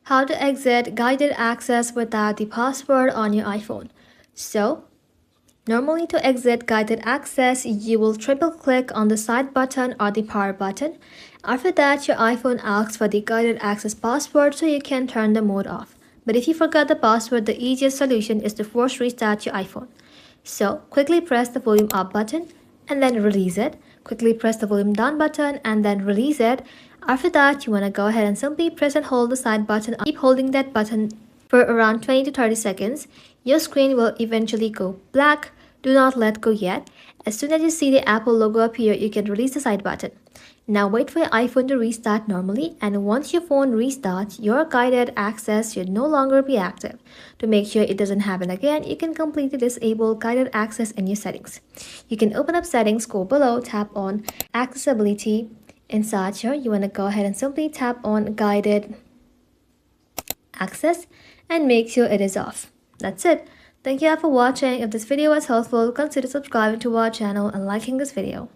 How to exit guided access without the password on your iPhone. So, normally to exit guided access, you will triple click on the side button or the power button. After that, your iPhone asks for the guided access password so you can turn the mode off. But if you forgot the password, the easiest solution is to force restart your iPhone. So, quickly press the volume up button and then release it. Quickly press the volume down button and then release it. After that, you want to go ahead and simply press and hold the side button. Keep holding that button for around 20 to 30 seconds. Your screen will eventually go black. Do not let go yet. As soon as you see the Apple logo appear, you can release the side button. Now wait for your iPhone to restart normally, and once your phone restarts, your guided access should no longer be active. To make sure it doesn't happen again, you can completely disable guided access in your settings. You can open up settings, go below, tap on accessibility. Inside here, you want to go ahead and simply tap on guided access and make sure it is off. That's it. Thank you all for watching. If this video was helpful, consider subscribing to our channel and liking this video.